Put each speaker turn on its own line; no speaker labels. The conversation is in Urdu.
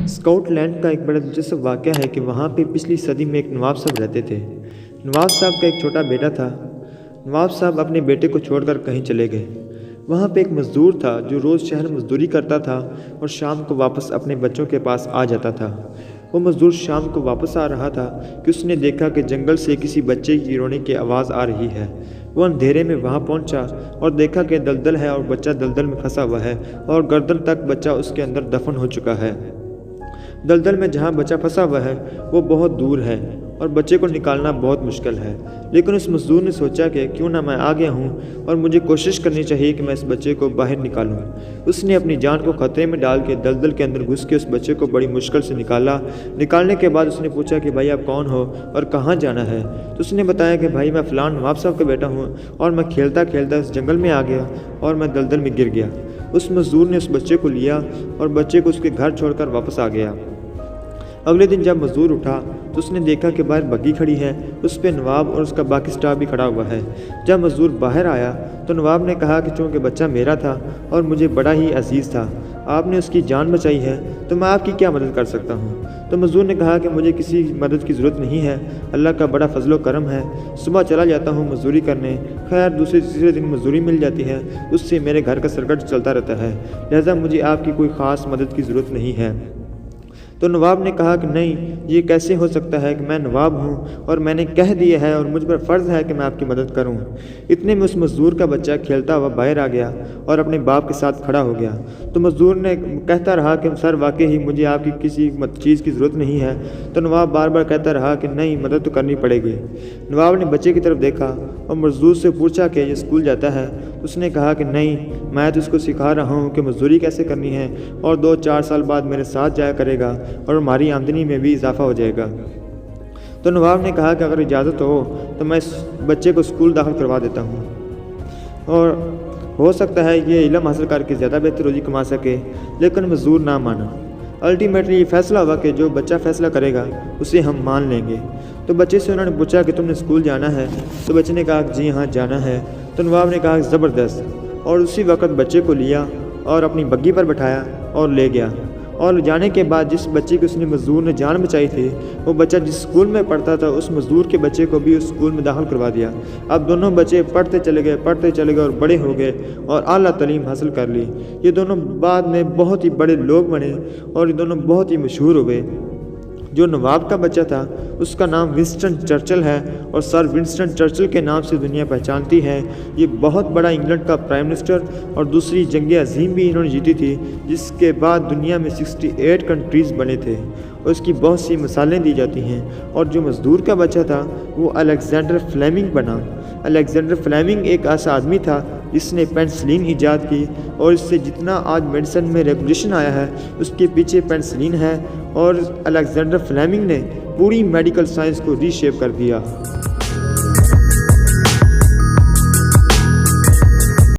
اسکاٹ لینڈ کا ایک بڑا دلچسپ واقعہ ہے کہ وہاں پہ پچھلی صدی میں ایک نواب صاحب رہتے تھے۔ نواب صاحب کا ایک چھوٹا بیٹا تھا۔ نواب صاحب اپنے بیٹے کو چھوڑ کر کہیں چلے گئے۔ وہاں پہ ایک مزدور تھا جو روز شہر مزدوری کرتا تھا اور شام کو واپس اپنے بچوں کے پاس آ جاتا تھا۔ وہ مزدور شام کو واپس آ رہا تھا کہ اس نے دیکھا کہ جنگل سے کسی بچے کی رونے کی آواز آ رہی ہے۔ وہ اندھیرے میں وہاں پہنچا اور دیکھا کہ دلدل ہے اور بچہ دلدل میں پھنسا ہوا ہے اور گردن تک بچہ اس کے اندر دفن ہو چکا ہے۔ دلدل میں جہاں بچہ پھنسا ہوا ہے وہ بہت دور ہے اور بچے کو نکالنا بہت مشکل ہے، لیکن اس مزدور نے سوچا کہ کیوں نہ میں آ گیا ہوں اور مجھے کوشش کرنی چاہیے کہ میں اس بچے کو باہر نکالوں۔ اس نے اپنی جان کو خطرے میں ڈال کے دلدل کے اندر گھس کے اس بچے کو بڑی مشکل سے نکالا۔ نکالنے کے بعد اس نے پوچھا کہ بھائی آپ کون ہو اور کہاں جانا ہے؟ تو اس نے بتایا کہ بھائی میں فلاں نواب صاحب کا بیٹا ہوں اور میں کھیلتا کھیلتا اس جنگل میں آ گیا اور میں دلدل میں گر گیا۔ اس مزدور نے اس بچے کو لیا اور بچے کو اس کے گھر چھوڑ کر واپس آ گیا۔ اگلے دن جب مزدور اٹھا تو اس نے دیکھا کہ باہر بگی کھڑی ہے، اس پہ نواب اور اس کا باقی سٹاف بھی کھڑا ہوا ہے۔ جب مزدور باہر آیا تو نواب نے کہا کہ چونکہ بچہ میرا تھا اور مجھے بڑا ہی عزیز تھا، آپ نے اس کی جان بچائی ہے تو میں آپ کی کیا مدد کر سکتا ہوں؟ تو مزدور نے کہا کہ مجھے کسی مدد کی ضرورت نہیں ہے، اللہ کا بڑا فضل و کرم ہے، صبح چلا جاتا ہوں مزدوری کرنے، خیر دوسرے تیسرے دن مزدوری مل جاتی ہے، اس سے میرے گھر کا سرکٹ چلتا رہتا ہے، لہذا مجھے آپ کی کوئی خاص مدد کی ضرورت نہیں ہے۔ تو نواب نے کہا کہ نہیں، یہ کیسے ہو سکتا ہے کہ میں نواب ہوں اور میں نے کہہ دیا ہے اور مجھ پر فرض ہے کہ میں آپ کی مدد کروں۔ اتنے میں اس مزدور کا بچہ کھیلتا ہوا باہر آ گیا اور اپنے باپ کے ساتھ کھڑا ہو گیا۔ تو مزدور نے کہتا رہا کہ سر واقعی ہی مجھے آپ کی کسی چیز کی ضرورت نہیں ہے۔ تو نواب بار بار کہتا رہا کہ نہیں، مدد تو کرنی پڑے گی۔ نواب نے بچے کی طرف دیکھا اور مزدور سے پوچھا کہ یہ اسکول جاتا ہے؟ اس نے کہا کہ نہیں، میں تو اس کو سکھا رہا ہوں کہ مزدوری کیسے کرنی ہے اور 2-4 سال بعد میرے ساتھ جایا کرے گا اور ہماری آمدنی میں بھی اضافہ ہو جائے گا۔ تو نواب نے کہا کہ اگر اجازت ہو تو میں اس بچے کو اسکول داخل کروا دیتا ہوں اور ہو سکتا ہے یہ علم حاصل کر کے زیادہ بہتر روزی کما سکے، لیکن مزدور نہ مانا۔ الٹیمیٹلی یہ فیصلہ ہوا کہ جو بچہ فیصلہ کرے گا اسے ہم مان لیں گے۔ تو بچے سے انہوں نے پوچھا کہ تم نے اسکول جانا ہے؟ تو بچے نے کہا کہ جی ہاں جانا ہے۔ تو نواب نے کہا کہ زبردست، اور اسی وقت بچے کو لیا اور اپنی بگی پر بٹھایا اور لے گیا۔ اور جانے کے بعد جس بچے کی اس نے مزدور نے جان بچائی تھی، وہ بچہ جس اسکول میں پڑھتا تھا اس مزدور کے بچے کو بھی اس اسکول میں داخل کروا دیا۔ اب دونوں بچے پڑھتے چلے گئے اور بڑے ہو گئے اور اعلیٰ تعلیم حاصل کر لی۔ یہ دونوں بعد میں بہت ہی بڑے لوگ بنے اور یہ دونوں بہت ہی مشہور ہوئے۔ جو نواب کا بچہ تھا اس کا نام ونسٹن چرچل ہے اور سر ونسٹن چرچل کے نام سے دنیا پہچانتی ہے۔ یہ بہت بڑا انگلینڈ کا پرائم منسٹر اور دوسری جنگ عظیم بھی انہوں نے جیتی تھی، جس کے بعد دنیا میں 68 کنٹریز بنے تھے اور اس کی بہت سی مثالیں دی جاتی ہیں۔ اور جو مزدور کا بچہ تھا وہ الیگزینڈر فلیمنگ بنا۔ الیگزینڈر فلیمنگ ایک ایسا آدمی تھا جس نے پینسلین ایجاد کی اور اس سے جتنا آج میڈیسن میں ریگولیشن آیا ہے اس کے پیچھے پینسلین ہے، اور الیگزینڈر فلیمنگ نے پوری میڈیکل سائنس کو ری شیپ کر دیا۔